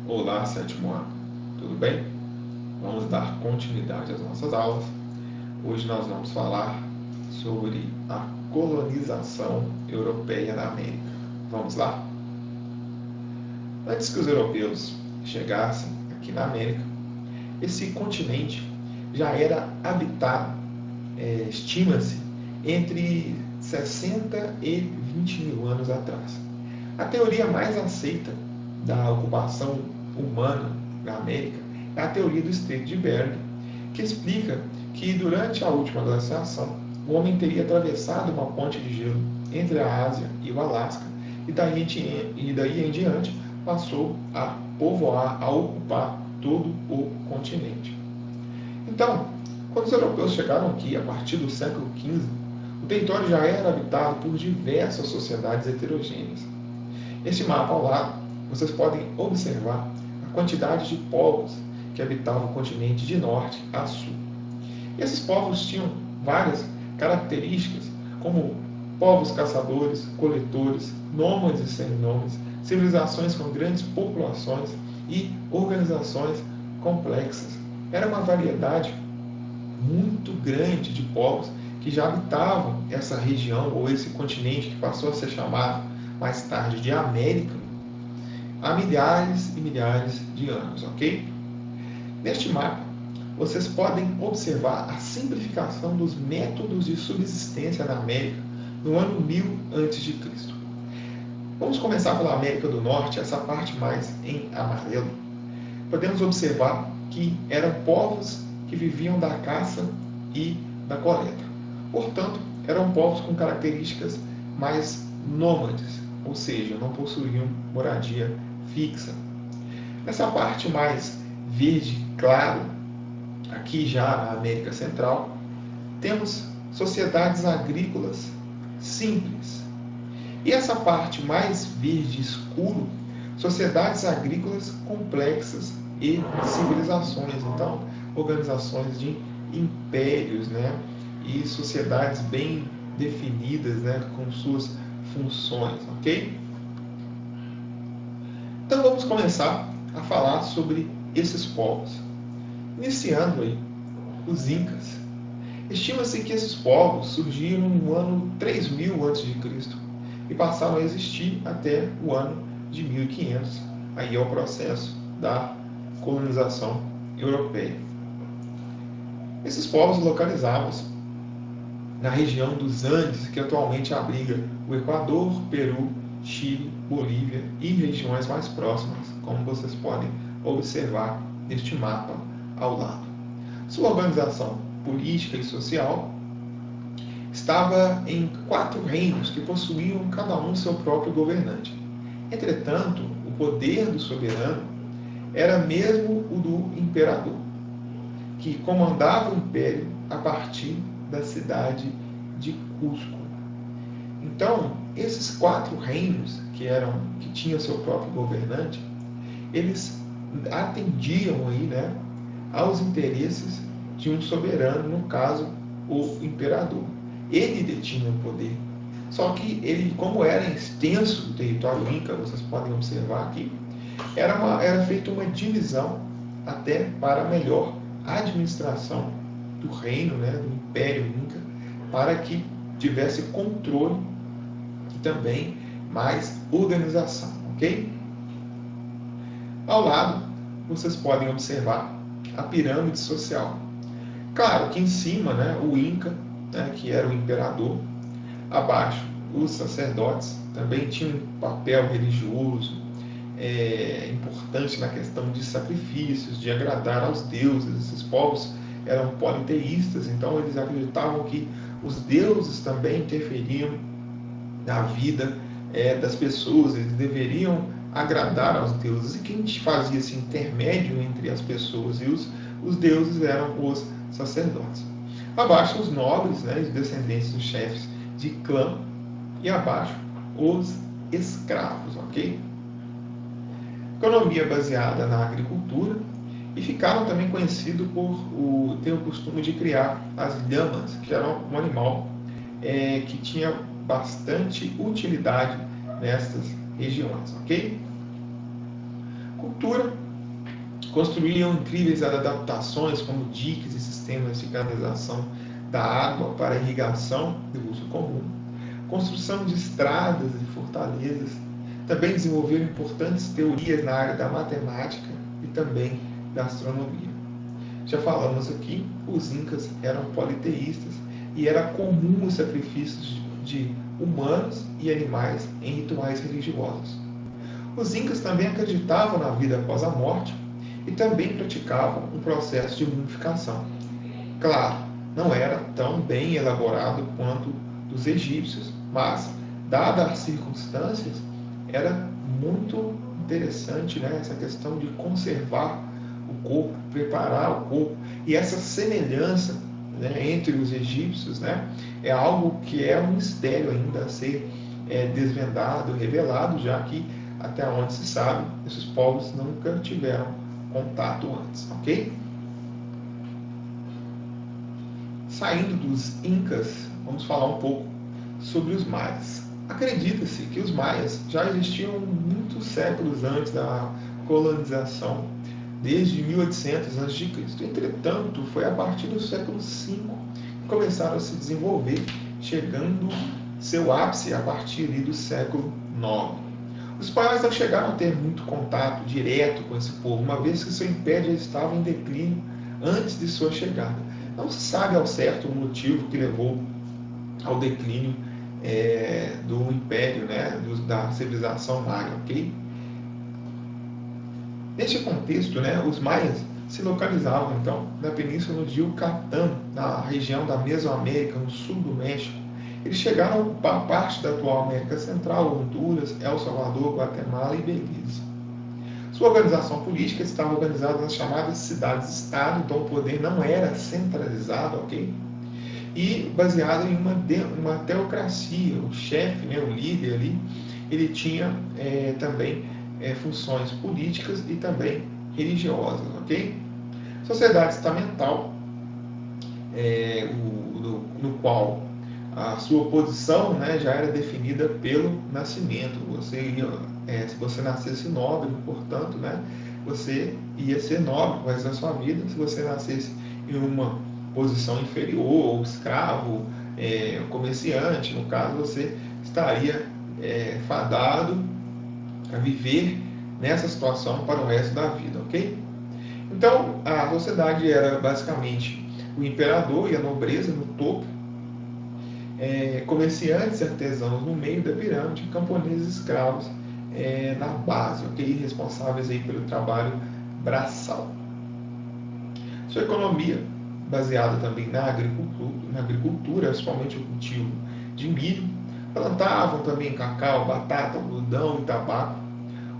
Olá, sétimo ano, tudo bem? Vamos dar continuidade às nossas aulas. Hoje nós vamos falar sobre a colonização europeia na América. Vamos lá? Antes que os europeus chegassem aqui na América, esse continente já era habitado, estima-se, entre 60 e 20 mil anos atrás. A teoria mais aceita da ocupação humana na América é a teoria do Estreito de Bering, que explica que durante a última glaciação, o homem teria atravessado uma ponte de gelo entre a Ásia e o Alasca e daí em diante passou a povoar, a ocupar todo o continente. Então, quando os europeus chegaram aqui a partir do século XV, o território já era habitado por diversas sociedades heterogêneas. Neste mapa ao lado, vocês podem observar a quantidade de povos que habitavam o continente de norte a sul. Esses povos tinham várias características, como povos caçadores, coletores, nômades e seminômades, civilizações com grandes populações e organizações complexas. Era uma variedade muito grande de povos que já habitavam essa região ou esse continente que passou a ser chamado mais tarde de América há milhares e milhares de anos, ok? Neste mapa, vocês podem observar a simplificação dos métodos de subsistência na América no ano 1000 a.C. Vamos começar pela América do Norte, essa parte mais em amarelo. Podemos observar que eram povos que viviam da caça e da coleta. Portanto, eram povos com características mais nômades, ou seja, não possuíam moradia fixa. Nessa parte mais verde claro, aqui já na América Central, temos sociedades agrícolas simples. E essa parte mais verde escuro, sociedades agrícolas complexas e civilizações, então organizações de impérios, né? E sociedades bem definidas, né? Com suas funções, ok? Então vamos começar a falar sobre esses povos. Iniciando aí, os Incas. Estima-se que esses povos surgiram no ano 3000 a.C. e passaram a existir até o ano de 1500. Aí é o processo da colonização europeia. Esses povos localizavam-se na região dos Andes, que atualmente abriga o Equador, Peru, Chile, Bolívia e regiões mais próximas, como vocês podem observar neste mapa ao lado. Sua organização política e social estava em 4 reinos que possuíam cada um seu próprio governante. Entretanto, o poder do soberano era mesmo o do imperador, que comandava o império a partir da cidade de Cusco. Então, esses 4 reinos que tinham seu próprio governante, eles atendiam aí, né, aos interesses de um soberano, no caso, o imperador. Ele detinha o poder. Só que ele, como era extenso o território inca, vocês podem observar aqui, era feita uma divisão até para melhor administração do reino, né, do Império Inca, para que tivesse controle e também mais organização, ok? Ao lado, vocês podem observar a pirâmide social. Claro que em cima, né, o Inca, né, que era o imperador, abaixo, os sacerdotes também tinham um papel religioso importante na questão de sacrifícios, de agradar aos deuses. Esses povos eram politeístas, então eles acreditavam que os deuses também interferiam na vida das pessoas, eles deveriam agradar aos deuses. E quem fazia esse intermédio entre as pessoas e os deuses eram os sacerdotes. Abaixo, os nobres, né, os descendentes dos chefes de clã, e abaixo, os escravos, ok? Economia baseada na agricultura, e ficaram também conhecidos por ter o costume de criar as lhamas, que eram um animal que tinha bastante utilidade nessas regiões, ok? Cultura: construíam incríveis adaptações como diques e sistemas de canalização da água para irrigação de uso comum, construção de estradas e fortalezas. Também desenvolveram importantes teorias na área da matemática e também da astronomia. Já falamos aqui, os incas eram politeístas e era comum os sacrifícios de humanos e animais em rituais religiosos. Os incas também acreditavam na vida após a morte e também praticavam um processo de mumificação. Claro, não era tão bem elaborado quanto dos egípcios, mas, dadas as circunstâncias, era muito interessante, né, essa questão de conservar o corpo, preparar o corpo, e essa semelhança, né, entre os egípcios, né, é algo que é um mistério ainda a ser desvendado, revelado, já que, até onde se sabe, esses povos nunca tiveram contato antes, ok? Saindo dos incas, vamos falar um pouco sobre os maias. Acredita-se que os maias já existiam muitos séculos antes da colonização, desde 1800 a.C. Entretanto, foi a partir do século V que começaram a se desenvolver, chegando seu ápice a partir do século IX. Os maias não chegaram a ter muito contato direto com esse povo, uma vez que seu império já estava em declínio antes de sua chegada. Não se sabe ao certo o motivo que levou ao declínio do império, né, da civilização maia, ok? Neste contexto, né, os maias se localizavam, então, na península de Yucatán, na região da Mesoamérica, no sul do México. Eles chegaram a ocupar parte da atual América Central, Honduras, El Salvador, Guatemala e Belize. Sua organização política estava organizada nas chamadas cidades-estado, então o poder não era centralizado, ok? E baseado em uma teocracia. O chefe, né, o líder ali, ele tinha também funções políticas e também religiosas, ok? Sociedade estamental, no qual a sua posição, né, já era definida pelo nascimento. Se você nascesse nobre, portanto, né, você ia ser nobre o resto da sua vida. Se você nascesse em uma posição inferior, ou escravo, comerciante, no caso, você estaria fadado a viver nessa situação para o resto da vida, ok? Então, a sociedade era basicamente o imperador e a nobreza no topo, comerciantes e artesãos no meio da pirâmide, camponeses e escravos na base, ok? Responsáveis aí pelo trabalho braçal. Sua economia, baseada também na agricultura, principalmente o cultivo de milho, plantavam também cacau, batata, algodão e tabaco.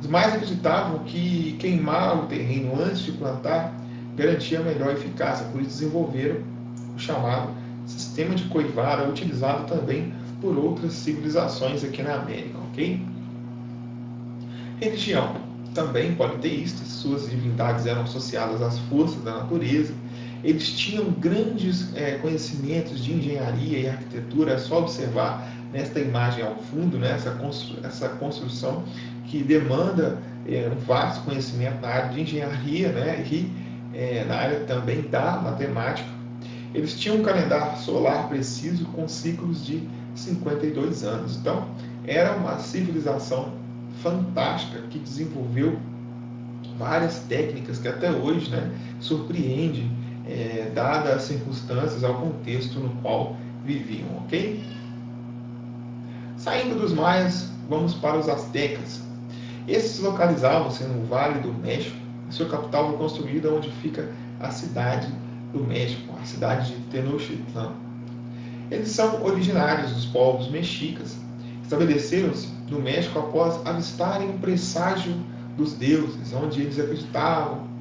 Os mais acreditavam que queimar o terreno antes de plantar garantia melhor eficácia, por isso desenvolveram o chamado sistema de coivara, utilizado também por outras civilizações aqui na América, ok? Religião, também politeístas, suas divindades eram associadas às forças da natureza. Eles tinham grandes conhecimentos de engenharia e arquitetura. É só observar nesta imagem ao fundo, né, essa construção que demanda um vasto conhecimento na área de engenharia, né, e na área também da matemática. Eles tinham um calendário solar preciso com ciclos de 52 anos. Então, era uma civilização fantástica que desenvolveu várias técnicas que até hoje, né, surpreende, dadas as circunstâncias, ao contexto no qual viviam, ok? Saindo dos maias, vamos para os astecas. Esses localizavam-se no Vale do México. Sua capital foi construída onde fica a cidade do México, a cidade de Tenochtitlan. Eles são originários dos povos mexicas. Estabeleceram-se no México após avistarem um presságio dos deuses, onde eles acreditavam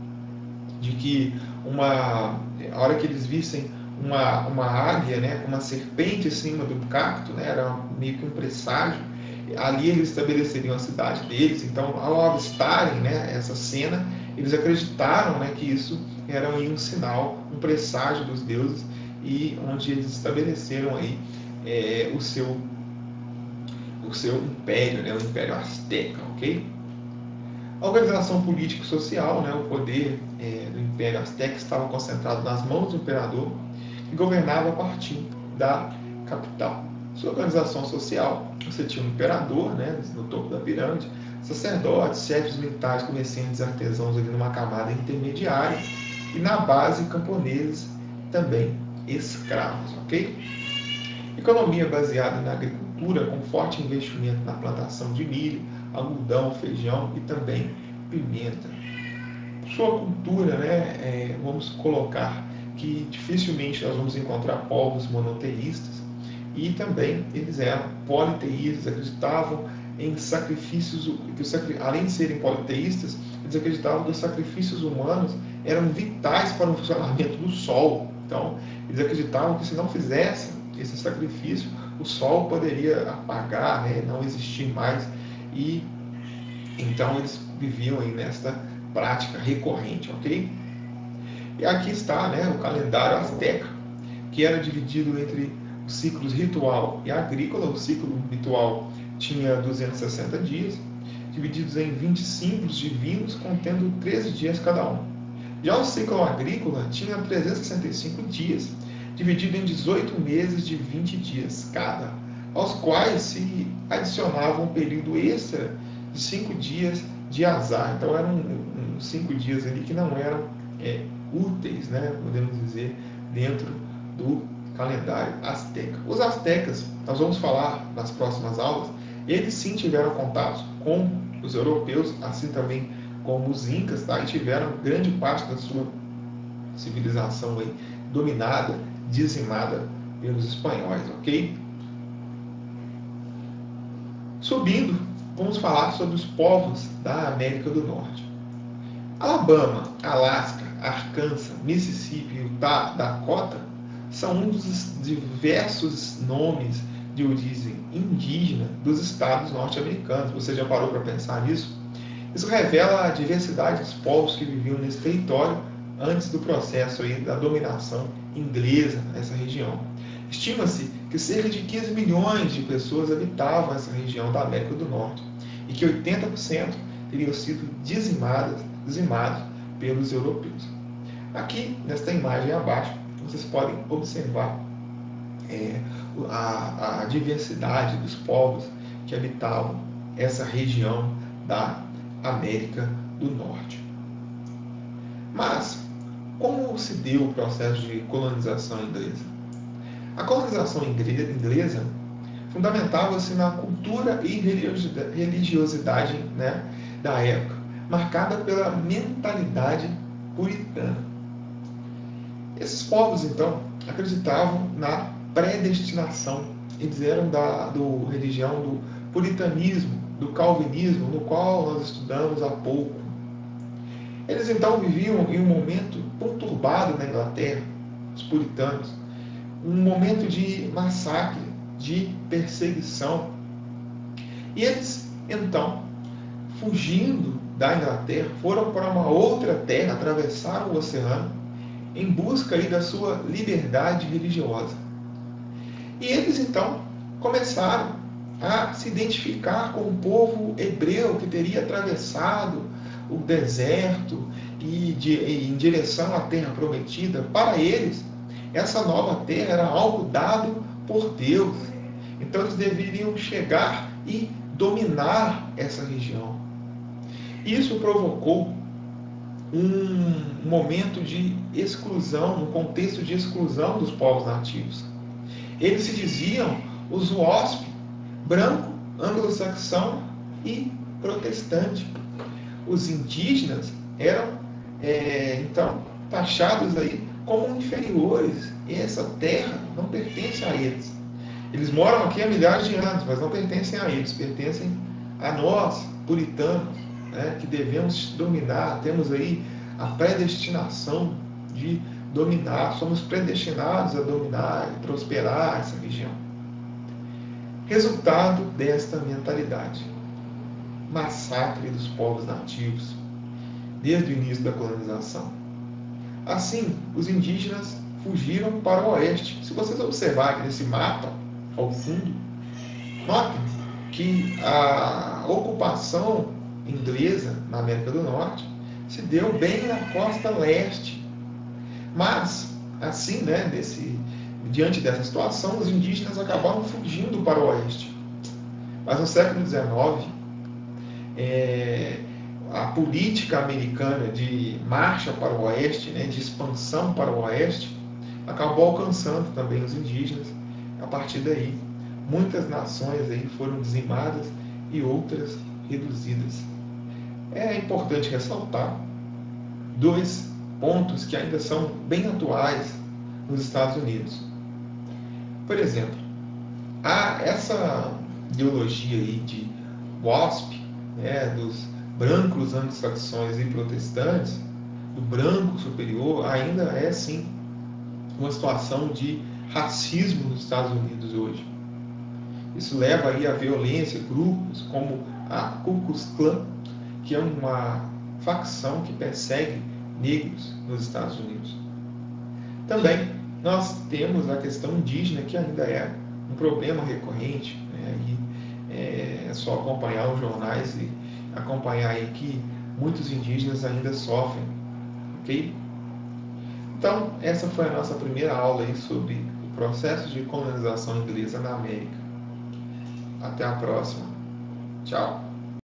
de que a hora que eles vissem uma águia, né, com uma serpente em cima do cacto, né, era meio que um presságio, ali eles estabeleceriam a cidade deles. Então, ao avistarem, né, essa cena, eles acreditaram, né, que isso era um sinal, um presságio dos deuses, e onde eles estabeleceram aí o seu império, né, o Império Azteca, ok? A organização político-social, né, o poder do Império Azteca estava concentrado nas mãos do imperador, que governava a partir da capital. Sua organização social, você tinha um imperador, né, no topo da pirâmide, sacerdotes, chefes militares, comerciantes, artesãos ali numa camada intermediária, e na base camponeses, também escravos, ok? Economia baseada na agricultura, com forte investimento na plantação de milho, algodão, feijão e também pimenta. Sua cultura, né, vamos colocar que dificilmente nós vamos encontrar povos monoteístas, e também eles eram politeístas, acreditavam em sacrifícios, além de serem politeístas, eles acreditavam que os sacrifícios humanos eram vitais para o funcionamento do Sol. Então, eles acreditavam que se não fizessem esse sacrifício, o Sol poderia apagar, né, não existir mais, e então eles viviam aí nesta prática recorrente, ok? E aqui está, né, o calendário azteca, que era dividido entre os ciclos ritual e agrícola. O ciclo ritual tinha 260 dias, divididos em 20 símbolos divinos, contendo 13 dias cada um. Já o ciclo agrícola tinha 365 dias, dividido em 18 meses de 20 dias cada, aos quais se adicionava um período extra de 5 dias de azar. Então eram 5 dias ali que não eram úteis, né, podemos dizer, dentro do calendário azteca. Os aztecas, nós vamos falar nas próximas aulas, eles sim tiveram contato com os europeus, assim também como os incas, tá? E tiveram grande parte da sua civilização aí dominada, dizimada pelos espanhóis, ok? Subindo, vamos falar sobre os povos da América do Norte. Alabama, Alasca, Arkansas, Mississippi e Utah, Dakota são um dos diversos nomes de origem indígena dos estados norte-americanos. Você já parou para pensar nisso? Isso revela a diversidade dos povos que viviam nesse território antes do processo aí da dominação inglesa nessa região. Estima-se que cerca de 15 milhões de pessoas habitavam essa região da América do Norte e que 80% teriam sido dizimados pelos europeus. Aqui, nesta imagem abaixo, vocês podem observar a diversidade dos povos que habitavam essa região da América do Norte. Mas, como se deu o processo de colonização inglesa? A colonização inglesa fundamentava-se na cultura e religiosidade, né, da época, marcada pela mentalidade puritana. Esses povos, então, acreditavam na predestinação. Eles eram da religião do puritanismo, do calvinismo, no qual nós estudamos há pouco. Eles, então, viviam em um momento conturbado na Inglaterra, os puritanos, um momento de massacre, de perseguição. E eles, então, fugindo da Inglaterra, foram para uma outra terra, atravessaram o oceano, em busca aí da sua liberdade religiosa. E eles, então, começaram a se identificar com o povo hebreu que teria atravessado o deserto em direção à terra prometida. Para eles, essa nova terra era algo dado por Deus. Então eles deveriam chegar e dominar essa região. Isso provocou um momento de exclusão, um contexto de exclusão dos povos nativos. Eles se diziam os WOSP, branco, anglo-saxão e protestante. Os indígenas eram, então, taxados aí como inferiores. E essa terra não pertence a eles. Eles moram aqui há milhares de anos, mas não pertencem a eles, pertencem a nós, puritanos, né, que devemos dominar. Temos aí a predestinação de dominar, somos predestinados a dominar e prosperar essa região. Resultado desta mentalidade: massacre dos povos nativos, desde o início da colonização. Assim, os indígenas fugiram para o oeste. Se vocês observarem nesse mapa, ao fundo, notem que a ocupação inglesa na América do Norte se deu bem na costa leste. Mas, assim, né, diante dessa situação, os indígenas acabaram fugindo para o oeste. Mas no século XIX, a política americana de marcha para o oeste, né, de expansão para o oeste, acabou alcançando também os indígenas. A partir daí, muitas nações aí foram dizimadas e outras reduzidas. É importante ressaltar dois pontos que ainda são bem atuais nos Estados Unidos. Por exemplo, há essa ideologia aí de WASP, né, dos brancos anglo-saxões e protestantes, do branco superior, ainda é sim uma situação de racismo nos Estados Unidos hoje. Isso leva aí à violência, grupos como a Ku Klux Klan, que é uma facção que persegue negros nos Estados Unidos. Também nós temos a questão indígena, que ainda é um problema recorrente, né? E é só acompanhar os jornais e acompanhar aí que muitos indígenas ainda sofrem, ok? Então, essa foi a nossa primeira aula aí sobre o processo de colonização inglesa na América. Até a próxima. Tchau.